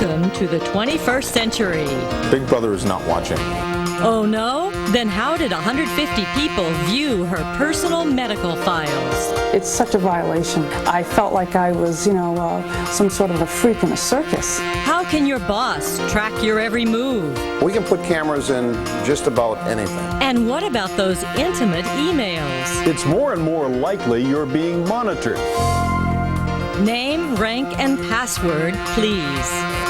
Welcome to the 21st century. Big Brother is not watching. Oh no? Then how did 150 people view her personal medical files? It's such a violation. I felt like I was, some sort of a freak in a circus. How can your boss track your every move? We can put cameras in just about anything. And what about those intimate emails? It's more and more likely you're being monitored. Name, rank, and password, please.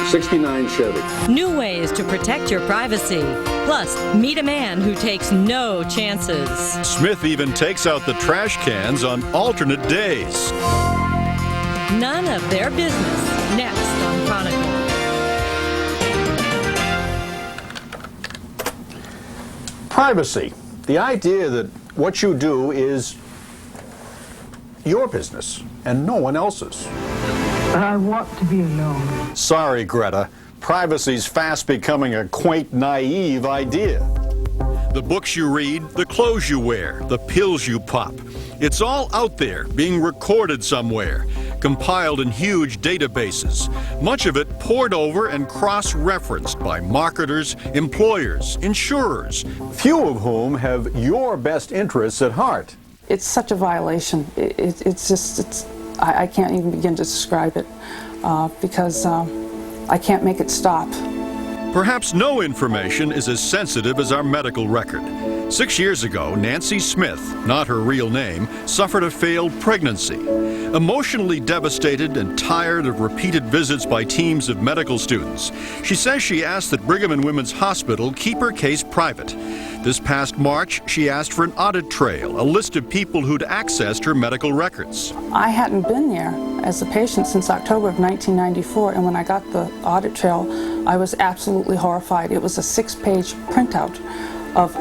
69 Chevy. New ways to protect your privacy. Plus, meet a man who takes no chances. Smith even takes out the trash cans on alternate days. None of their business. Next on Chronicle. Privacy. The idea that what you do is your business and no one else's. I want to be alone. Sorry, Greta. Privacy's fast becoming a quaint, naive idea. The books you read, the clothes you wear, the pills you pop. It's all out there, being recorded somewhere, compiled in huge databases, much of it poured over and cross-referenced by marketers, employers, insurers. Few of whom have your best interests at heart. It's such a violation. I can't even begin to describe it because I can't make it stop. Perhaps no information is as sensitive as our medical record. 6 years ago, Nancy Smith, not her real name, suffered a failed pregnancy. Emotionally devastated and tired of repeated visits by teams of medical students, she says she asked that Brigham and Women's Hospital keep her case private. This past March, she asked for an audit trail, a list of people who'd accessed her medical records. I hadn't been there as a patient since October of 1994, and when I got the audit trail, I was absolutely horrified. It was a 6-page printout of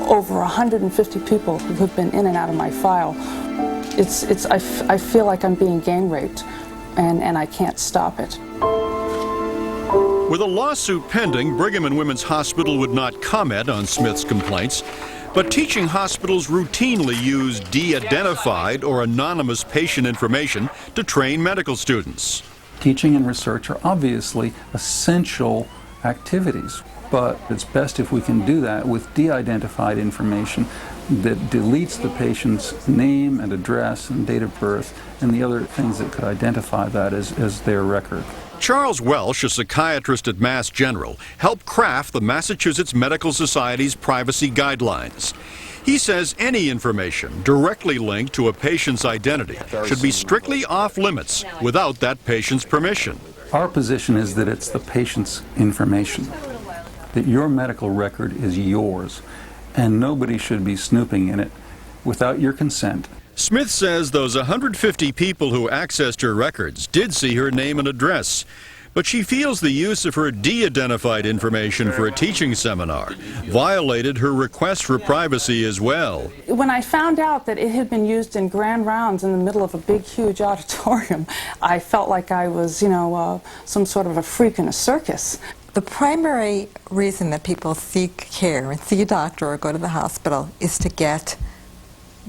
over 150 people who have been in and out of my file. I feel like I'm being gang raped, and I can't stop it. With a lawsuit pending, Brigham and Women's Hospital would not comment on Smith's complaints, but teaching hospitals routinely use de-identified or anonymous patient information to train medical students. Teaching and research are obviously essential activities, but it's best if we can do that with de-identified information that deletes the patient's name and address and date of birth and the other things that could identify that as their record. Charles Welsh, a psychiatrist at Mass General, helped craft the Massachusetts Medical Society's privacy guidelines. He says any information directly linked to a patient's identity should be strictly off limits without that patient's permission. Our position is that it's the patient's information, that your medical record is yours, and nobody should be snooping in it without your consent. Smith says those 150 people who accessed her records did see her name and address, but she feels the use of her de-identified information for a teaching seminar violated her request for privacy as well. When I found out that it had been used in grand rounds in the middle of a big, huge auditorium, I felt like I was, some sort of a freak in a circus. The primary reason that people seek care and see a doctor or go to the hospital is to get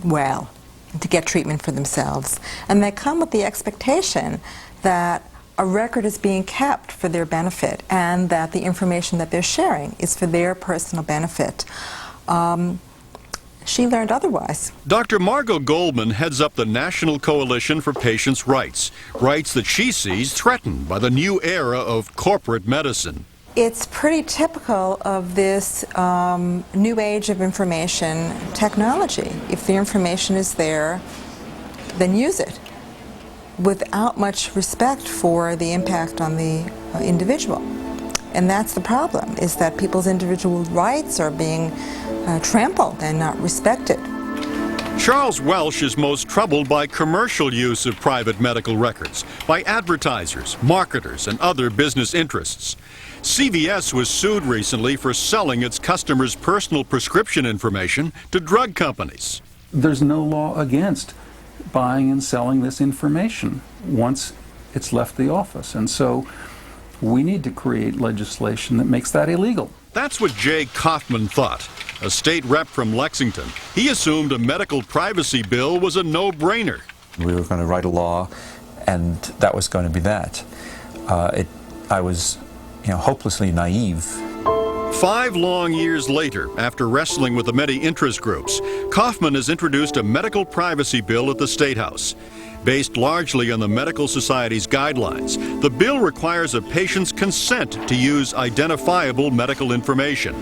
well, to get treatment for themselves. And they come with the expectation that a record is being kept for their benefit and that the information that they're sharing is for their personal benefit. She learned otherwise. Dr. Margot Goldman heads up the National Coalition for Patients' Rights, rights that she sees threatened by the new era of corporate medicine. It's pretty typical of this new age of information technology. If the information is there, then use it without much respect for the impact on the individual. And that's the problem, is that people's individual rights are being trampled and not respected. Charles Welsh is most troubled by commercial use of private medical records by advertisers, marketers, and other business interests. CVS was sued recently for selling its customers' personal prescription information to drug companies. There's no law against buying and selling this information once it's left the office, and so we need to create legislation that makes that illegal. That's what Jay Kaufman thought. A state rep from Lexington, he assumed a medical privacy bill was a no-brainer. We were going to write a law, and that was going to be that. I was, hopelessly naive. 5 long years later, after wrestling with the many interest groups, Kaufman has introduced a medical privacy bill at the State House. Based largely on the Medical Society's guidelines, the bill requires a patient's consent to use identifiable medical information,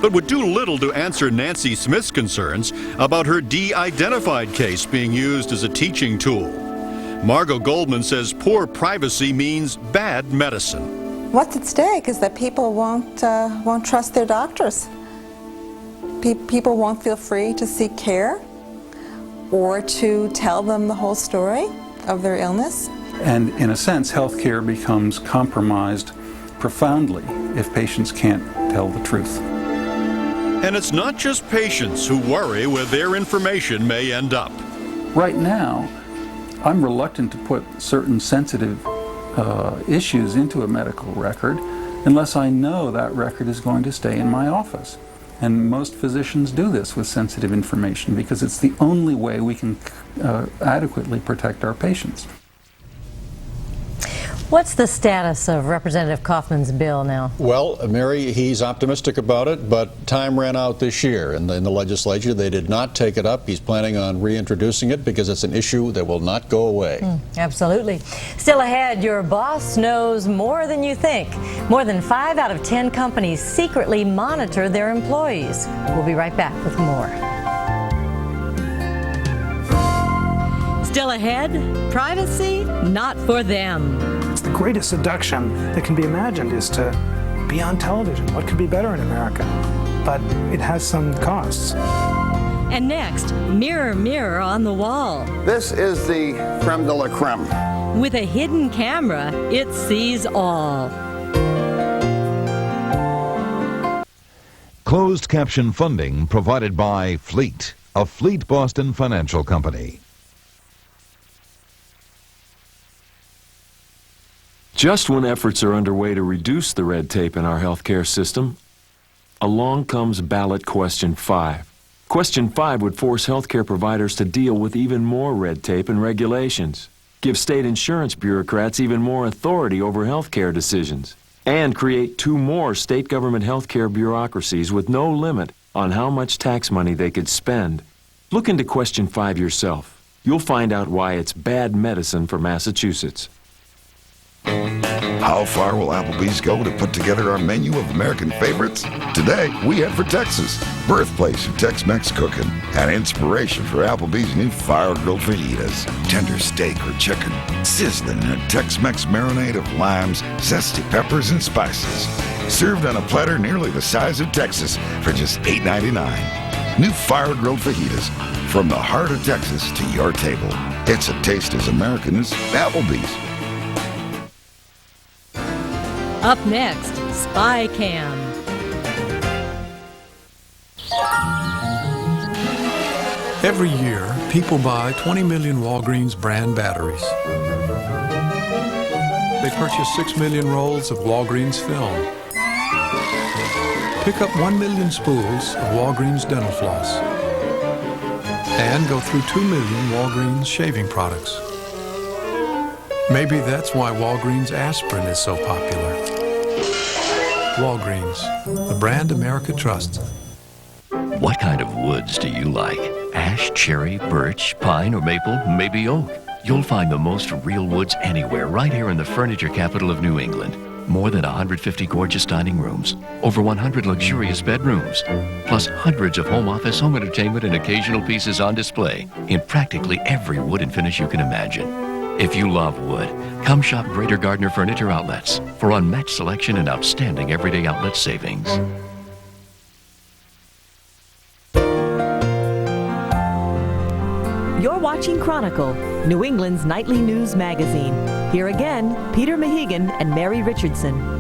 but would do little to answer Nancy Smith's concerns about her de-identified case being used as a teaching tool. Margot Goldman says poor privacy means bad medicine. What's at stake is that people won't trust their doctors. People won't feel free to seek care or to tell them the whole story of their illness. And in a sense, healthcare becomes compromised profoundly if patients can't tell the truth. And it's not just patients who worry where their information may end up. Right now, I'm reluctant to put certain sensitive issues into a medical record unless I know that record is going to stay in my office. And most physicians do this with sensitive information because it's the only way we can adequately protect our patients. What's the status of Representative Kaufman's bill now? Well, Mary, he's optimistic about it, but time ran out this year in the legislature. They did not take it up. He's planning on reintroducing it because it's an issue that will not go away. Absolutely. Still ahead, your boss knows more than you think. More than 5 out of 10 companies secretly monitor their employees. We'll be right back with more. Still ahead, privacy not for them. The greatest seduction that can be imagined is to be on television. What could be better in America? But it has some costs. And next, mirror, mirror on the wall. This is the creme de la creme. With a hidden camera, it sees all. Closed caption funding provided by Fleet, a Fleet Boston financial company. Just when efforts are underway to reduce the red tape in our healthcare system, along comes ballot question 5. Question 5 would force healthcare providers to deal with even more red tape and regulations, give state insurance bureaucrats even more authority over healthcare decisions, and create 2 more state government healthcare bureaucracies with no limit on how much tax money they could spend. Look into question 5 yourself. You'll find out why it's bad medicine for Massachusetts. How far will Applebee's go to put together our menu of American favorites? Today, we head for Texas, birthplace of Tex-Mex cooking, and inspiration for Applebee's new fire-grilled fajitas. Tender steak or chicken, sizzling in a Tex-Mex marinade of limes, zesty peppers, and spices. Served on a platter nearly the size of Texas for just $8.99. New fire-grilled fajitas, from the heart of Texas to your table. It's a taste as American as Applebee's. Up next, Spy Cam. Every year, people buy 20 million Walgreens brand batteries. They purchase 6 million rolls of Walgreens film. Pick up 1 million spools of Walgreens dental floss. And go through 2 million Walgreens shaving products. Maybe that's why Walgreens aspirin is so popular. Walgreens, the brand America trusts. What kind of woods do you like? Ash, cherry, birch, pine, or maple, maybe oak? You'll find the most real woods anywhere right here in the furniture capital of New England. More than 150 gorgeous dining rooms, over 100 luxurious bedrooms, plus hundreds of home office, home entertainment, and occasional pieces on display in practically every wood and finish you can imagine. If you love wood, come shop Greater Gardner Furniture Outlets for unmatched selection and outstanding everyday outlet savings. You're watching Chronicle, New England's nightly news magazine. Here again, Peter Mahegan and Mary Richardson.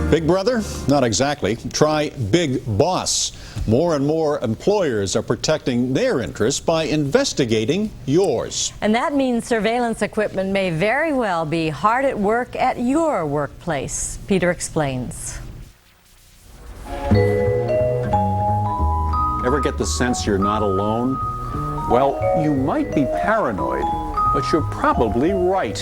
Big Brother? Not exactly. Try Big Boss. More and more employers are protecting their interests by investigating yours. And that means surveillance equipment may very well be hard at work at your workplace. Peter explains. Ever get the sense you're not alone? Well, you might be paranoid, but you're probably right.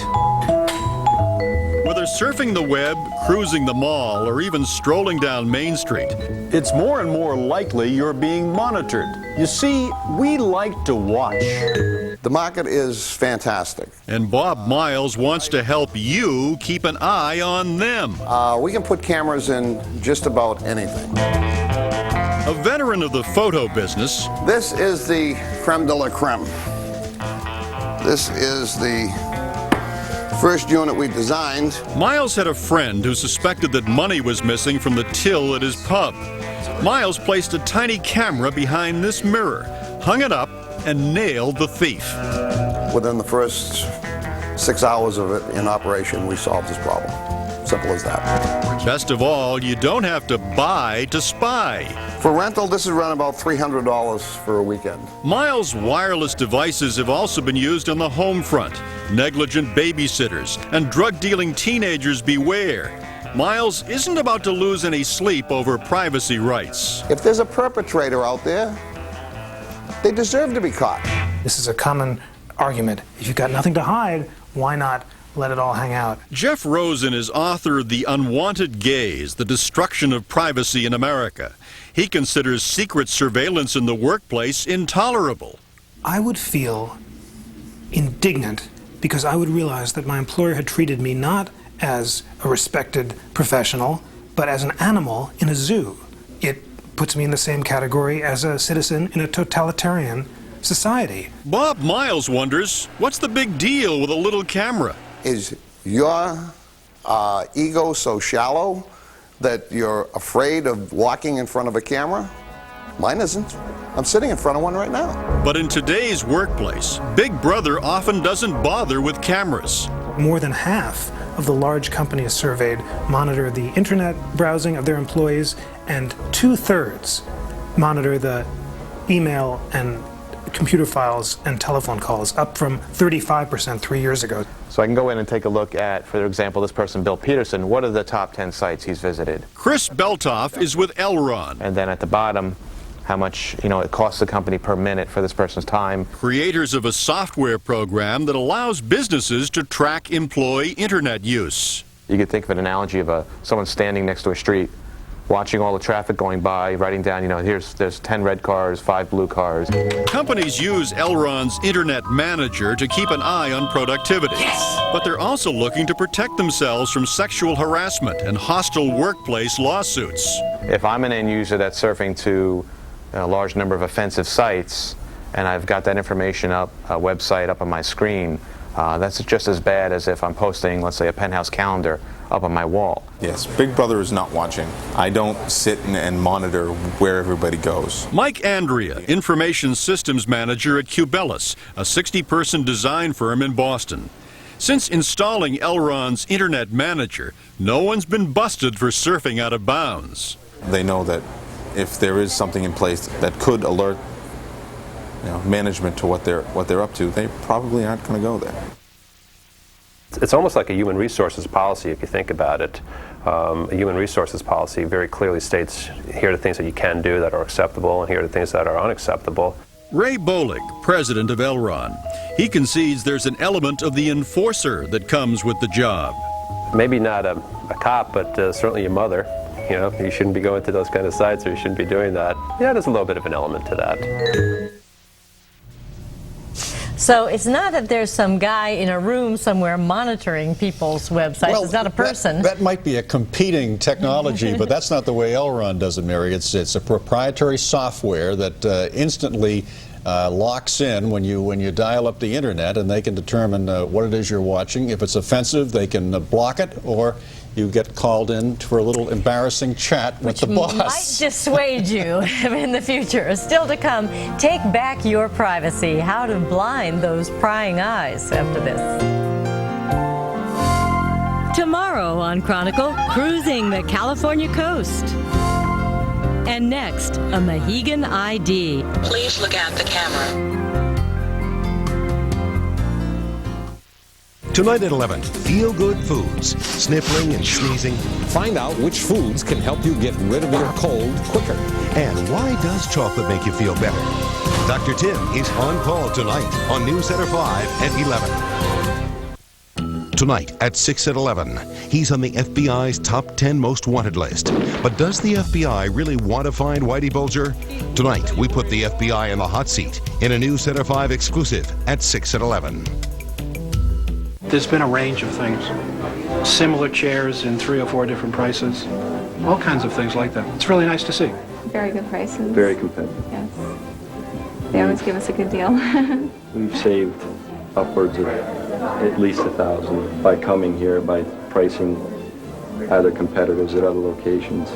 Whether surfing the web, cruising the mall, or even strolling down Main Street, It's more and more likely you're being monitored. You see, we like to watch. The market is fantastic. And Bob Miles wants to help you keep an eye on them. We can put cameras in just about anything. A veteran of the photo business, This is the creme de la creme. This is the first unit we designed. Miles had a friend who suspected that money was missing from the till at his pub. Miles placed a tiny camera behind this mirror, hung it up, and nailed the thief. Within the first 6 hours of it in operation, we solved this problem. Simple as that. Best of all, you don't have to buy to spy. For rental, this is around about $300 for a weekend. Miles' wireless devices have also been used on the home front. Negligent babysitters and drug-dealing teenagers beware. Miles isn't about to lose any sleep over privacy rights. If there's a perpetrator out there, they deserve to be caught. This is a common argument. If you've got nothing to hide, why not let it all hang out? Jeff Rosen is author of The Unwanted Gaze, The Destruction of Privacy in America. He considers secret surveillance in the workplace intolerable. I would feel indignant because I would realize that my employer had treated me not as a respected professional, but as an animal in a zoo. It puts me in the same category as a citizen in a totalitarian society. Bob Miles wonders, what's the big deal with a little camera? Is your ego so shallow that you're afraid of walking in front of a camera? Mine isn't. I'm sitting in front of one right now. But in today's workplace, Big Brother often doesn't bother with cameras. More than half of the large companies surveyed monitor the internet browsing of their employees, and 2/3 monitor the email and computer files and telephone calls, up from 35% 3 years ago. So I can go in and take a look at, for example, this person, Bill Peterson. What are the top 10 sites he's visited? Chris Beltoff is with Elron. And then at the bottom, how much it costs the company per minute for this person's time. Creators of a software program that allows businesses to track employee internet use. You could think of an analogy of someone standing next to a street, watching all the traffic going by, writing down, there's 10 red cars, 5 blue cars. Companies use Elron's Internet Manager to keep an eye on productivity. Yes! But they're also looking to protect themselves from sexual harassment and hostile workplace lawsuits. If I'm an end user that's surfing to a large number of offensive sites, and I've got that information up, a website up on my screen, that's just as bad as if I'm posting, let's say, a penthouse calendar up on my wall. Yes, Big Brother is not watching. I don't sit and monitor where everybody goes. Mike Andrea, Information Systems Manager at Ellis, a 60-person design firm in Boston. Since installing Elron's Internet Manager, no one's been busted for surfing out of bounds. They know that if there is something in place that could alert management to what they're up to, they probably aren't going to go there. It's almost like a human resources policy if you think about it. A human resources policy very clearly states here are the things that you can do that are acceptable and here are the things that are unacceptable. Ray Bolig, president of Elron. He concedes there's an element of the enforcer that comes with the job. Maybe not a cop, but certainly your mother. You shouldn't be going to those kind of sites, or you shouldn't be doing that. Yeah, there's a little bit of an element to that. So it's not that there's some guy in a room somewhere monitoring people's websites. Well, it's not a person. That might be a competing technology, but that's not the way Elron does it, Mary. It's a proprietary software that instantly locks in when you dial up the internet, and they can determine what it is you're watching. If it's offensive, they can block it, or you get called in for a little embarrassing chat with the boss. Might dissuade you in the future. Still to come, take back your privacy. How to blind those prying eyes after this. Tomorrow on Chronicle, cruising the California coast. And next, a Mohegan ID. Please look at the camera. Tonight at 11, Feel Good Foods. Sniffling and sneezing. Find out which foods can help you get rid of your cold quicker. And why does chocolate make you feel better? Dr. Tim is on call tonight on News Center 5 at 11. Tonight at 6 at 11, he's on the FBI's top 10 most wanted list. But does the FBI really want to find Whitey Bulger? Tonight, we put the FBI in the hot seat in a new Center 5 exclusive at 6 at 11. There's been a range of things. Similar chairs in 3 or 4 different prices. All kinds of things like that. It's really nice to see. Very good prices. Very competitive. Yes. They always give us a good deal. We've saved upwards of at least $1,000 by coming here, by pricing other competitors at other locations.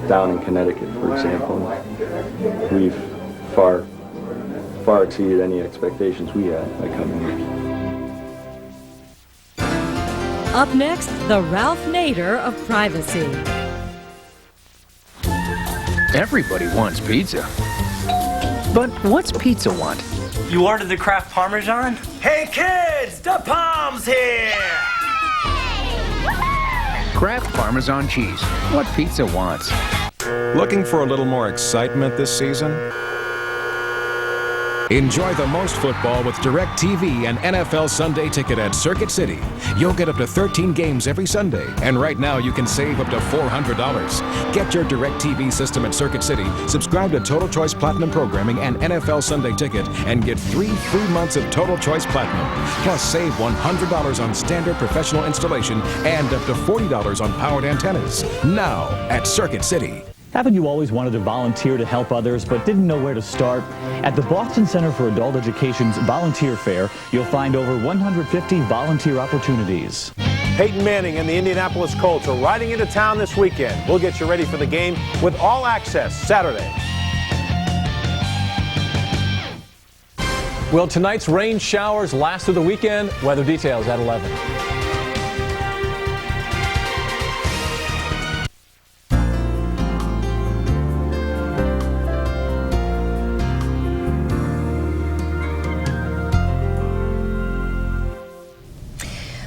Down in Connecticut, for example, we've far exceeded any expectations we had by coming here. Up next, the Ralph Nader of privacy. Everybody wants pizza. But what's pizza want? You ordered the Kraft Parmesan? Hey kids, the Palm's here! Kraft Parmesan cheese. What pizza wants. Looking for a little more excitement this season? Enjoy the most football with DirecTV and NFL Sunday Ticket at Circuit City. You'll get up to 13 games every Sunday, and right now you can save up to $400. Get your DirecTV system at Circuit City, subscribe to Total Choice Platinum Programming and NFL Sunday Ticket, and get 3 free months of Total Choice Platinum. Plus, save $100 on standard professional installation and up to $40 on powered antennas. Now at Circuit City. Haven't you always wanted to volunteer to help others but didn't know where to start? At the Boston Center for Adult Education's Volunteer Fair, you'll find over 150 volunteer opportunities. Peyton Manning and the Indianapolis Colts are riding into town this weekend. We'll get you ready for the game with All Access Saturday. Well, tonight's rain showers last through the weekend. Weather details at 11.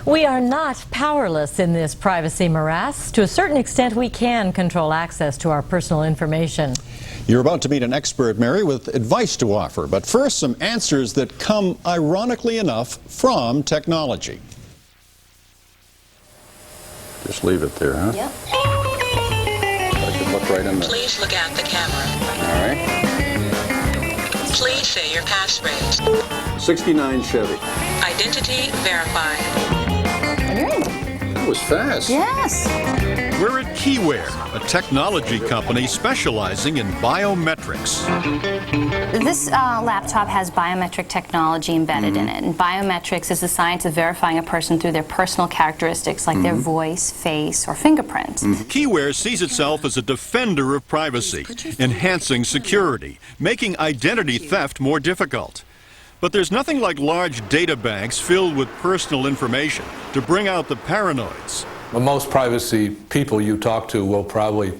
We are not powerless in this privacy morass. To a certain extent, we can control access to our personal information. You're about to meet an expert, Mary, with advice to offer. But first, some answers that come, ironically enough, from technology. Just leave it there, huh? Yep. I could look right in there. Please look at the camera. All right. Please say your passphrase. 69 Chevy. Identity verified. That was fast. Yes. We're at Keyware, a technology company specializing in biometrics. This laptop has biometric technology embedded in it. And biometrics is the science of verifying a person through their personal characteristics like their voice, face, or fingerprint. Keyware sees itself as a defender of privacy, enhancing security, making identity theft more difficult. But there's nothing like large data banks filled with personal information to bring out the paranoids. Well, most privacy people you talk to will probably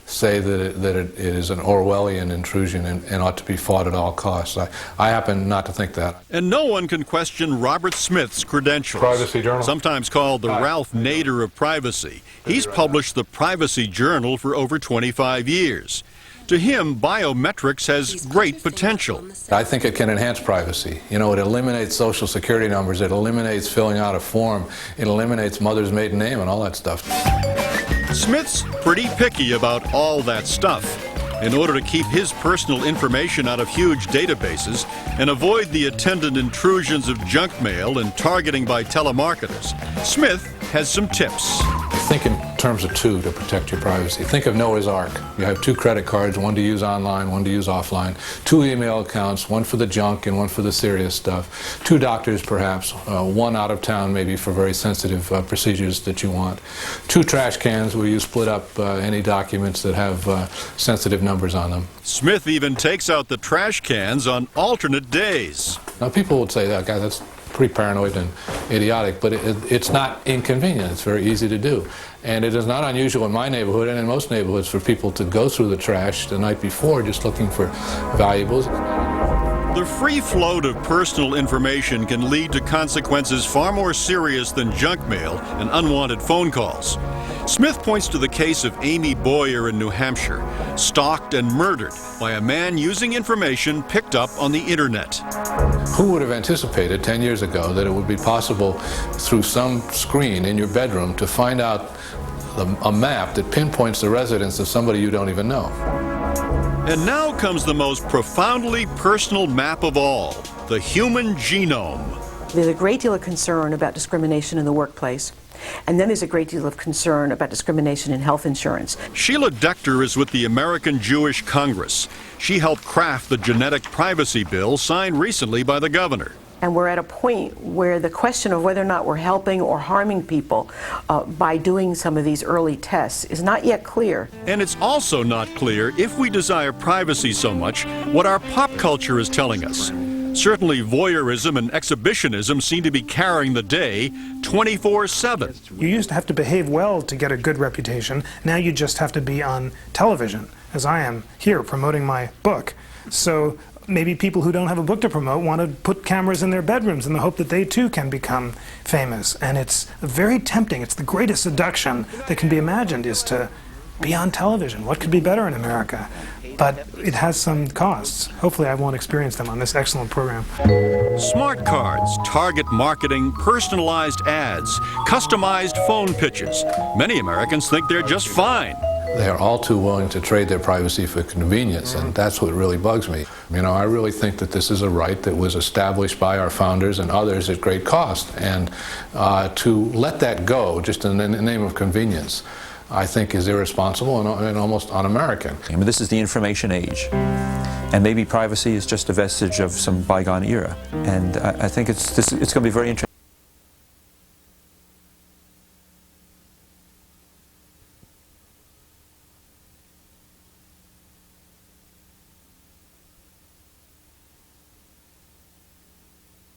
say that it is an Orwellian intrusion and ought to be fought at all costs. I happen not to think that. And no one can question Robert Smith's credentials. Privacy Journal. Sometimes called the Ralph Nader of privacy. He's published the Privacy Journal for over 25 years. To him, biometrics has great potential. I think it can enhance privacy. You know, it eliminates social security numbers, it eliminates filling out a form, it eliminates mother's maiden name and all that stuff. Smith's pretty picky about all that stuff. In order to keep his personal information out of huge databases and avoid the attendant intrusions of junk mail and targeting by telemarketers, Smith has some tips. Think in terms of two to protect your privacy. Think of Noah's Ark. You have 2 credit cards, one to use online, one to use offline, 2 email accounts, one for the junk and one for the serious stuff, 2 doctors perhaps, one out of town maybe for very sensitive procedures that you want, 2 trash cans where you split up any documents that have sensitive numbers on them. Smith even takes out the trash cans on alternate days. Now people would say, that guy, that's pretty paranoid and idiotic, but it's not inconvenient. It's very easy to do. And it is not unusual in my neighborhood and in most neighborhoods for people to go through the trash the night before just looking for valuables. The free float of personal information can lead to consequences far more serious than junk mail and unwanted phone calls. Smith points to the case of Amy Boyer in New Hampshire, stalked and murdered by a man using information picked up on the internet. Who would have anticipated 10 years ago that it would be possible through some screen in your bedroom to find out a map that pinpoints the residence of somebody you don't even know? And now comes the most profoundly personal map of all, the human genome. There's a great deal of concern about discrimination in the workplace, and then there's a great deal of concern about discrimination in health insurance. Sheila Dechter is with the American Jewish Congress. She helped craft the genetic privacy bill signed recently by the governor. And we're at a point where the question of whether or not we're helping or harming people by doing some of these early tests is not yet clear. And it's also not clear, if we desire privacy so much, what our pop culture is telling us. Certainly voyeurism and exhibitionism seem to be carrying the day 24/7. You used to have to behave well to get a good reputation. Now you just have to be on television, as I am here promoting my book. So maybe people who don't have a book to promote want to put cameras in their bedrooms in the hope that they too can become famous. And it's very tempting. It's the greatest seduction that can be imagined, is to be on television. What could be better in America? But it has some costs. Hopefully I won't experience them on this excellent program. Smart cards, target marketing, personalized ads, customized phone pitches. Many Americans think they're just fine. They are all too willing to trade their privacy for convenience, and that's what really bugs me. You know, I really think that this is a right that was established by our founders and others at great cost, and to let that go just in the name of convenience, I think, is irresponsible and almost un-American. I mean, this is the information age, and maybe privacy is just a vestige of some bygone era, and I think it's going to be very interesting.